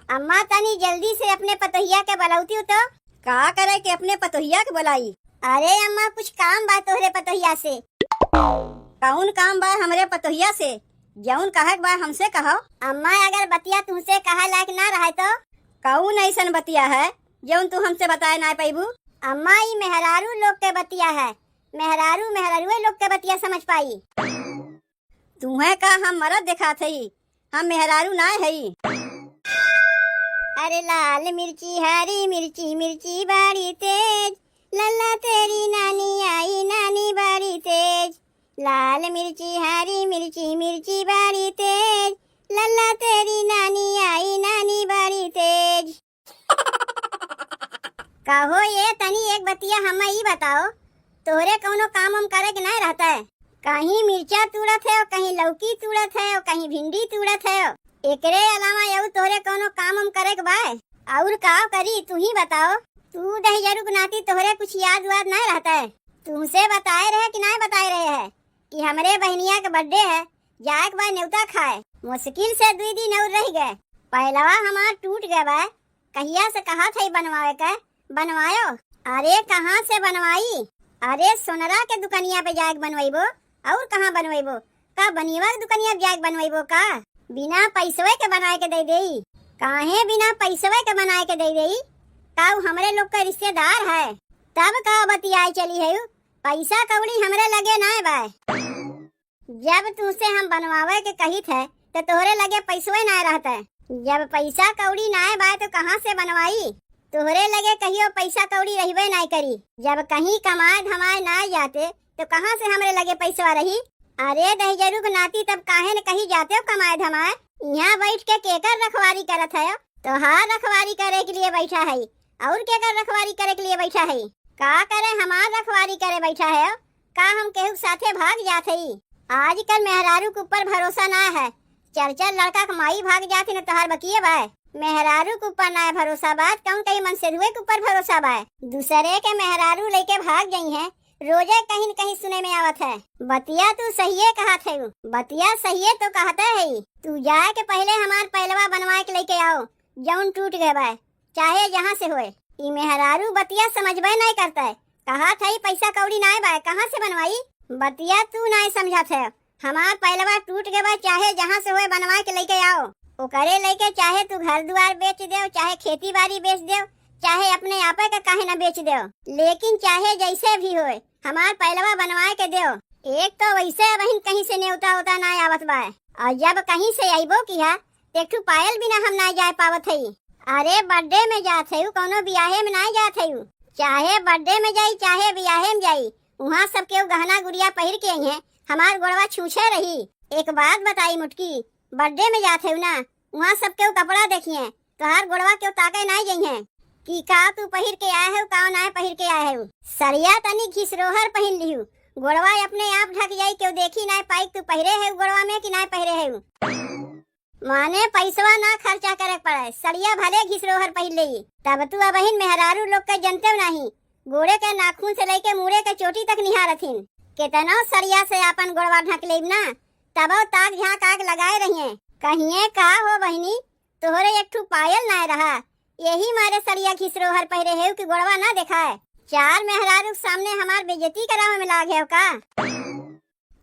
अम्मा तनी जल्दी से अपने पतोहिया के बुलाउती तो। का करे के अपने पतोहिया के बुलाई? अरे अम्मा कुछ काम बा तोहरे पतोहिया से। कौन काम बा हमरे पतोहिया से? जौन कहक बा हमसे कहो। अम्मा अगर बतिया तुमसे कहा लायक ना रहे तो? कौन ऐसन बतिया है जौन तू हमसे बताए ना पैबू? अम्मा ई मेहरारू लोग के बतिया है। मेहरारू लोग के बतिया समझ पाई। तुम्हें का हम मरद देखा थी, हम मेहरारू ना हई। अरे लाल मिर्ची हरी मिर्ची मिर्ची बड़ी तेज, लल्ला तेरी नानी आई नानी बड़ी तेज। लाल मिर्ची हरी मिर्ची मिर्ची बड़ी तेज, लल्ला तेरी नानी आई नानी बड़ी तेज। कहो ये तनी एक बतिया हमें ही बताओ, तोहरे कौनो काम हम करे के नहीं रहता है? कहीं मिर्चा तूड़त है और कहीं लौकी तूड़त है और कहीं भिंडी तूड़त है। एकरे अलावा यू तोहरे कौनो काम हम करे के बाय? और का करी तू ही बताओ। तू दहिजरू के नाती तोहरे कुछ याद वाद नहीं रहता है? तुमसे बताए रहे कि नहीं बताए रहे है कि हमरे बहनिया के बर्थडे है, जाए के बाद न्योता खाए। मुश्किल से 2 दिन और रह गए, पहलवा हमार टूट गया बा। कहिया से कहा था बनवाए का, बनवायो? अरे कहाँ से बनवाई? अरे सोनरा के दुकनिया पे जाके बनवाइबो। और कहाँ बनवाइबो? का बनीवा के दुकनिया पे जाके बनवाइबो का? बिना पैसवे के बनाए के दे देई? काहे बिना पैसवे के बनाए के दे देई? का हमरे लोग का रिश्तेदार है? तब का बतियाई चली है? पैसा कौड़ी हमरे लगे ना बाय। जब तुमसे हम बनवावे के कही थे तो तोहरे लगे पैसवे ना रहता है। जब पैसा कौड़ी ना बाय तो कहाँ से बनवाई? तोहरे लगे कहियो पैसा कौड़ी रहिबे नहीं करी। जब कहीं कमाए धमाए ना जाते तो कहाँ से हमरे लगे पैसा रही? अरे दहिजरू के नाती तब काहे न कहीं जाते हो कमाए धमाए? यहाँ बैठ के केकर रखवारी करत है? तो हाँ रखवारी करे के लिए बैठा है। और केकर रखवारी करे के लिए बैठा है? का करे हमार रखवारी करे बैठा है? का हम केहू साथे भाग जाते ही? आजकल मेहरारू के ऊपर भरोसा ना है। चल लड़का कमाई भाग जाती न तोहार बकिए बाय। मेहरारू के ऊपर ना भरोसा बात कौन कहीं मन से हुए के ऊपर भरोसा बाय। दूसरे के मेहरारू लेके भाग गई है, रोजे कहीं न कहीं सुने में आवत है। बतिया तू सही कहा थे, बतिया सही तो कहता है। तू जाए के पहले हमार पहलवा बनवाए के लेके आओ जौन टूट गए बाय, चाहे जहाँ से होए। ई मेहरारू बतिया समझबे नहीं करता है। कहा था पैसा कौड़ी ना बाय, कहाँ से बनवाई? बतिया तू नहीं समझा थे। हमार पहलवा टूट गए बाय, चाहे जहाँ से होए बनवा के लेके आओ। ओकरे लेके चाहे तू घर द्वार बेच दे, चाहे खेती बाड़ी बेच दे, चाहे अपने आपे का काहे न बेच दे, लेकिन चाहे जैसे भी होए हमार पहलवा बनवाए के दो। एक तो वैसे बहन कहीं से न्योता होता ना आवत बा, और जब कहीं से आइबो किया देखू पायल बिना हम ना जा पावत है। अरे बर्थडे में जात है, कोनो बियाहे में ना जात है। चाहे बर्थडे में जाई चाहे बियाहे में जाई, वहाँ सब के गहना गुड़िया पहिर के आई है, हमार गोड़वा छूछे रही। एक बात बताई मुटकी, बर्थडे में जाते हो ना, वहाँ सब के कपड़ा देखिए तोहार गोड़वा क्यों ताके ना गई है कि का तू पहिर के आए हो का ना पहिर के आए हो। सरिया तनी घिसरोहर पहन लिहू, गोड़वा अपने आप ढक जाई, क्यों देखी ना पाई तू पहिरे है गोड़वा में कि ना पहिरे है। माने पैसवा ना खर्चा करे पड़े, सरिया भले घिसरोहर पहन ली। तब तू अब मेहरारू लोग के जनते नहीं, गोड़े के नाखून से लेके मुड़े के चोटी तक निहारथिन। कितना सरिया से अपन गोड़वा ढक लेब ना, तब ताक झाँक आग लगाए रहिए। कहिए का हो बहनी, तोहरे एक ठू पायल ना रहा, यही मारे सरिया घिसरोहर पहिरे है कि गोड़वा ना देखा है। 4 मेहरारू सामने हमार बेइज्जती करावे में लागे हो का?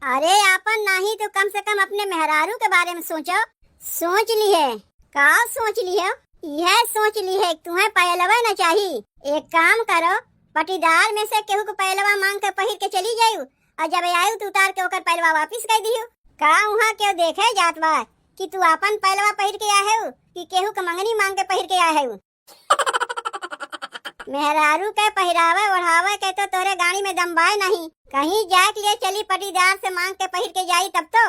अरे अपन नहीं तो कम से कम अपने मेहरारू के बारे में सोचो। सोच ली है का? सोच ली है, यह सोच ली है तुम्हें पहलवा न चाहिए। एक काम करो, पटीदार में से केहू को पहलवा मांग कर पहिर के चली जायू, और जब आयु तू उतार के ओकर पहलवा वापिस कर दियो। का वहाँ क्यों देखे जात बा कि तू अपन पहलवा पहिर के आए हो कि केहू के मंगनी मांग के पहिर के आए हो? मेहरारू के पहरावे ओढ़ावे के तो तोरे गाड़ी में दम बाय नहीं, कहीं जाए के लिए चली पटीदार से मांग के पहिर के जाई तब तो।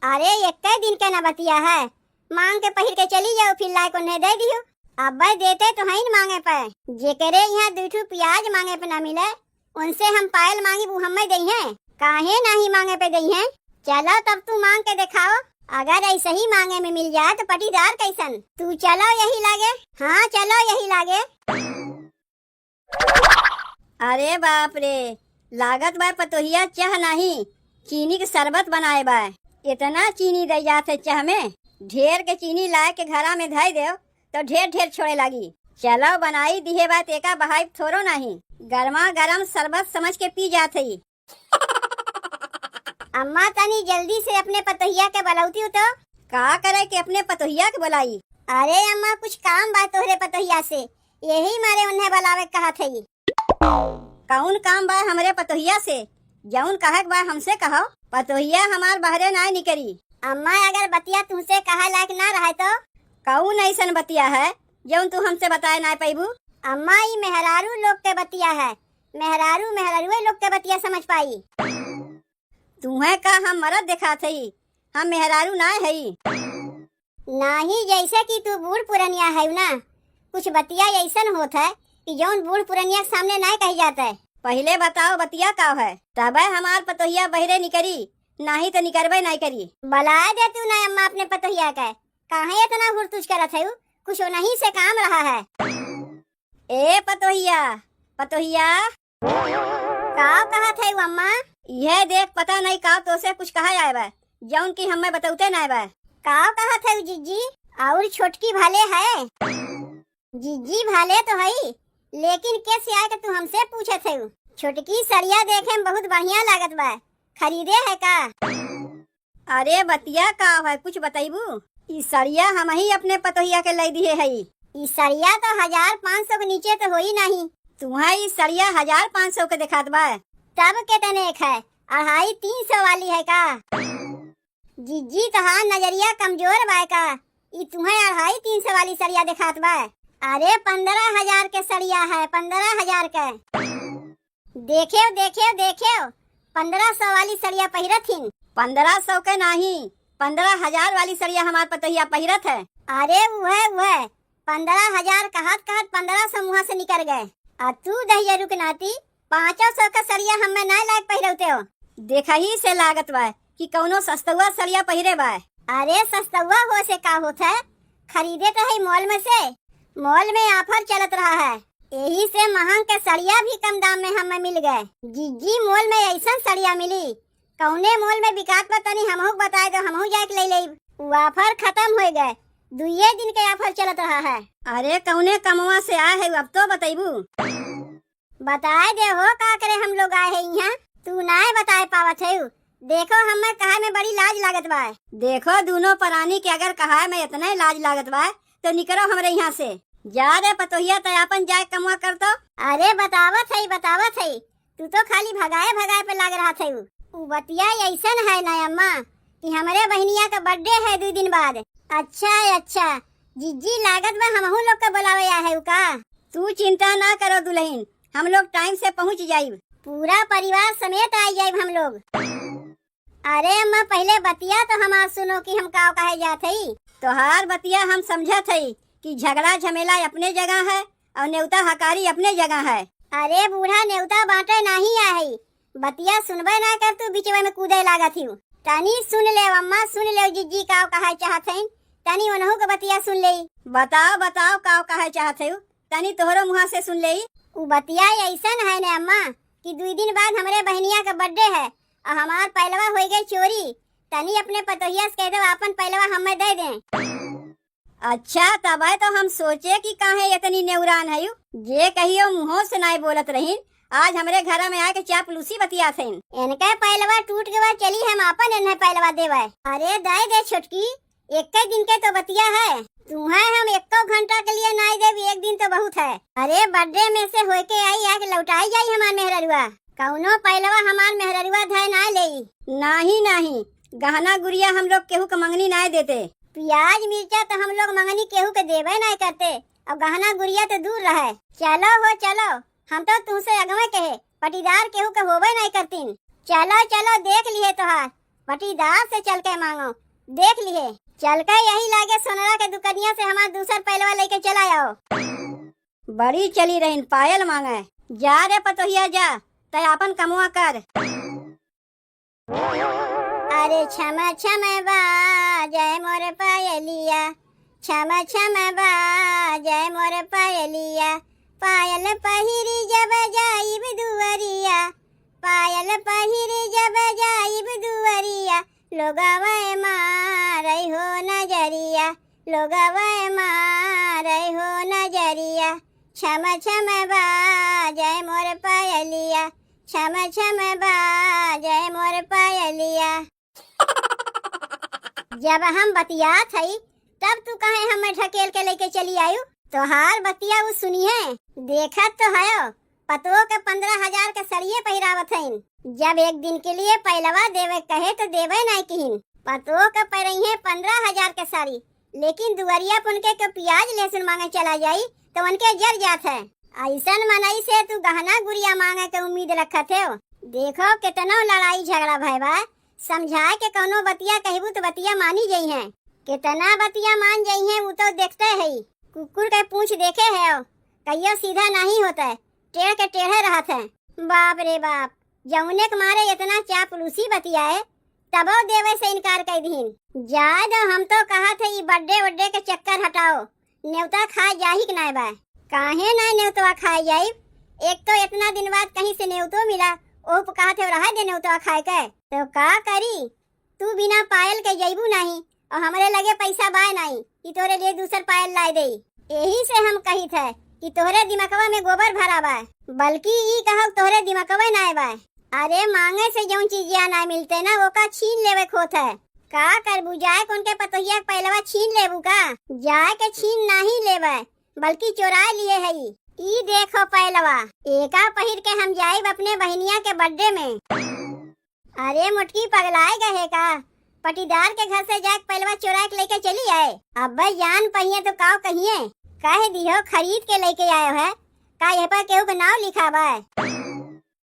अरे एक दिन के न बतिया है, मांग के पहिर के चली जाओ, फिर लायक उन्हें दे दियो। अब देते तो है मांगे पे, जेकरे यहाँ 2 प्याज मांगे पे न मिले उनसे हम पायल मांगी वो हमें दई है, काहे नहीं मांगे पे दई है। चलो तब तू मांग के दिखाओ, अगर ऐसे ही मांगे में मिल जाए तो पटीदार कैसन। तू चलो यही लागे, हाँ चलो यही लागे। अरे बाप रे, लागत बा पतोहिया चाह नहीं चीनी के शरबत बनाए बा। इतना चीनी दे जाते चाह में ढेर के चीनी लाए के घरा में धई देव तो ढेर ढेर छोड़े लगी। चलो बनाई दिहे बात एका बहाई थोरो नहीं, गर्मा गरम शरबत समझ के पी जात ही। अम्मा तनी जल्दी से अपने पतोहिया के बुलाउती हो तो। का करे के अपने पतोहिया के बुलाई? अरे अम्मा कुछ काम बा तोहरे पतोहिया से, यही मारे उन्हें बुलावे कहा थी। कौन काम बा हमरे पतोहिया से? जौन कहक बा हमसे कहो। पतोहिया हमार बहरे ना निकरी। अम्मा अगर बतिया तुमसे कहा लायक ना रहे तो? कौन ऐसन बतिया है जौन तू हमसे बताए ना पैबू? अम्मा ये मेहरारू लोग के बतिया है, मेहरारू मेहरारू लोग के बतिया समझ पाई। तुम्हें का हम मरद देखा थी, हम मेहरारू ना है। नाही जैसे कि तू बूढ़ पुरनिया है ना, कुछ बतिया ऐसन होता है कि जौन बूढ़ पुरनिया के सामने ना कही जाता है। पहले बताओ बतिया का है, तब हमार पतोहिया बहरे निकरी, नहीं तो निकरबे नहीं करी। बला दे तू ना अम्मा अपने पतोहिया का, काहे इतना हुरतुज करत है? कुछ नहीं से काम रहा है। ए पतोहिया, पतोहिया का कहा थे अम्मा? यह देख पता नहीं का तो से कुछ कहा जाए बा जौन की हमें बताउते ना बा। का कहा थे जीजी? और छोटकी भाले है? जीजी भाले तो है, लेकिन कैसे आए कि तू हमसे पूछे थे? छोटकी सड़िया देखे में बहुत बढ़िया लागत बा, खरीदे है का? अरे बतिया का है कुछ बताइबू? ई सड़िया हम ही अपने पतोहिया के लै दिए है। ई सड़िया तो 1500 के नीचे तो हो ही नहीं। तुम्हारी ई सड़िया 1500 के दिखात बा। तब कितने है? 250-300 वाली है का? जीजी तहार नजरिया कमजोर बा का? ई तुम्हें 250-300 वाली सड़िया दिखात बा? अरे 15,000 के सड़िया है, 15,000 के। देखे देखे देखे 1500 वाली सड़िया पहिरत हिन। 1500 के नहीं, 15,000 वाली सड़िया हमार पतोहिया पहिरत है। अरे वह 15,000 कहत कहत 1500 मुँह से निकल गए। आ तू दहिया रुक नाती 500 का सड़िया हमें ना लायक पहिरते हो। देखा ही से लागत बा कि कौनो सस्तुआ सड़िया पहिरे बा। अरे सस्तुआ हो से का होता है? खरीदे तो है मॉल में से, मॉल में ऑफर चलत रहा है, यही से महंग के सड़िया भी कम दाम में हमें मिल गए। जीजी मॉल में ऐसा सड़िया मिली, कौने मॉल में बिकात बा तनी हमहू बताए दो, हमहू जाके ले लेब। ऑफर खत्म हो गए, 2 दिन के ऑफर चलत रहा है। अरे कौने कमवा से आए है अब तो बताइबू? बताए दे हो का करे हम लोग आए हैं यहाँ, तू ना बताए पावत है। देखो हमें कहा में बड़ी लाज लागत बा। देखो दोनों प्राणी के अगर कहा में इतना लाज लागत बा तो निकलो हमरे यहाँ से। जा रे पतोहिया तयापन जाए कमवा कर तो। अरे बतावत है, तू तो खाली भगाए भगाए पे लग रहा था। बतिया ऐसन है ना अम्मा कि हमारे बहनिया का बर्थडे है 2 दिन बाद। अच्छा जीजी लागत बा हमहू लोग का बुलावे है का? तू चिंता ना करो दुल्हन, हम लोग टाइम से पहुँच जाइब। पूरा परिवार समेत आ जाइब हम लोग। अरे अम्मा पहले बतिया तो हमार सुनो कि हम का कहे जाते ही। तोहार बतिया हम समझत है कि झगड़ा झमेला अपने जगह है और न्योता हकारी अपने जगह है। अरे बूढ़ा न्योता बांटे नहीं आई, बतिया सुनबे ना कर तू बीच में कूदे लागत ही। तनी सुन ले अम्मा, सुन ले जीजी का कहे चाहत है, तनी उन्हों के बतिया सुन ले। बताओ बताओ का कहे चाहत है, तनी तोहरो मुँह से सुन ले। बतिया ऐसन है ना अम्मा कि 2 दिन बाद हमारे बहनिया का बर्थडे है और हमार पहलवा हो गई चोरी। तनी अपने पतोहिया से कह दो अपन पहलवा हमें दे दें। अच्छा तब है तो हम सोचे कि काहे इतनी नेउरान है। जे कहियो मुँह से नहीं बोलत रही, आज हमारे घर में आके चापलूसी बतिया थे। इनका पहलवा टूट के बाद चली हम अपन इन्हें पहलवा देवा। अरे दाई दे छोटकी, 1 दिन के तो बतिया है, तुम्हें हम 1 घंटा के लिए नहीं देवी, 1 दिन तो बहुत है। अरे बर्थडे में से होके आई आके लौटाई जाई हमार मेहररुआ, कौनो पहलवा हमार मेहररुआ धाय ना ले। नहीं गहना गुड़िया हम लोग केहू के मंगनी नहीं देते। प्याज मिर्चा तो हम लोग मंगनी केहू के देवे नहीं करते, और गहना गुड़िया तो दूर रहे। चलो हो चलो, हम तो तुमसे अगवे कहे पटीदार केहू के होवे नहीं करतीन। चलो चलो देख लिए तोहार, पटीदार से चल के मांगो, देख लिए चल के यही लागे सोनरा के दुकनिया से हमार दूसर पहलवा लेके चला आओ। बड़ी चली रही पायल मांगे। जा रे पतोहिया जा, तय अपन कमुआ कर। अरे छम छम बाजय मोर पायलिया, छम छम बाजय मोर पायलिया, पायल पहिरी जब जाइब दुवरिया, पायल पहिरी जब जाइब दुवरिया, लोगवे मारे हो नजरिया, लोगवे मारे हो नजरिया, छम छम बाजे मोर पायलिया, छम छम बाजे मोर पायलिया। जब हम बतियात हई तब तू कहे हमें ढकेल के लेके चली आयु। तोहार बतिया वो सुनी है, देखत तो है पतो के 15,000 के सड़िए पहिरावत हईन। जब एक दिन के लिए पहलवा देवे कहे तो देवे नहीं किहिन। पतो के पैरही है 15,000 के साड़ी, लेकिन दुआरिया पुनके के प्याज लहसुन मांगे चला जाई तो उनके जर जात है। ऐसन मनई से तू गहना गुड़िया मांगे के उम्मीद रखत है। देखो कितना लड़ाई झगड़ा भय बा, समझाए के कोनो बतिया कहबू तो बतिया मानी गई है। कितना बतिया मान गई है वो तो देखते है। कुकुर के पूंछ देखे है कहियो सीधा नहीं होता, टेढ़ के टेढ़े रहत है। बाप रे बाप, जमुने के मारे इतना चापलूसी बतियाए तबो देवे से इनकार कर दीन। जाए दो, हम तो कहा थे ये बर्थडे वड्डे के चक्कर हटाओ, न्योता खा जाही कि नहीं बा। काहे ना न्योता खाए जाई, एक तो इतना दिन बाद कहीं से न्योतो मिला, ओ कहा थे रहा दे न्योता खाए के तो का करी। तू बिना पायल के जईबू नहीं और हमारे लगे पैसा बाय नहीं कि तोरे लिए दूसर पायल लाई दे। यही से हम कही थे कि तोहरे दिमागवा में गोबर भरा बा, बल्कि ई कहब तोहरे दिमागवा ना बा। अरे मांगे से जौन चीजिया ना मिलते ना वो का छीन लेवे खोत है। का करबू, जाए के उनके पतोहिया पहलवा छीन लेबू का? जाए के छीन नहीं लेवे बल्कि चोरा लिए है। ई देखो पहलवा एका पहिर के हम जाए अपने बहनिया के बर्थडे में। अरे मुटकी पगलाए गए का? पटीदार के घर से जाके पहलवा चोरा के लेके चली आए। अब भाई जान पहिए तो काव कहिए कह दियो खरीद के लेके आयो है। का ये पर केहू के नाम लिखा बा?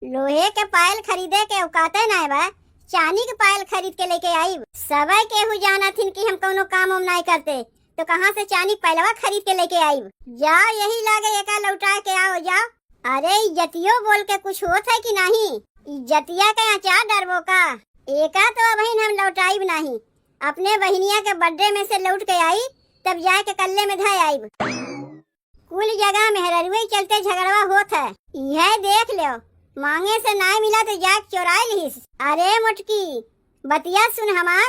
लोहे के पायल खरीदे के औकाते ना बा, चांदी के पायल खरीद के लेके आई। सबे केहू जाना थिन कि हम कोनो काम उम नहीं करते तो कहाँ से चांदी पहलवा खरीद के लेके आई। जाओ यही लागे एका लौटा के आओ जाओ। अरे इज्जतियो बोल के कुछ होत है कि नहीं? इज्जतिया के अचार डरबो का? एका तो बहन हम लौटाई नहीं, अपने बहनिया के बर्थडे में से लौट के आई तब जाए के कल्ले में धाय आई। कुल जगह मेहररुए चलते झगड़वा होत है। यह देख लो, मांगे से ना मिला तो जाके चोरा लिहिस। अरे मुटकी बतिया सुन हमार।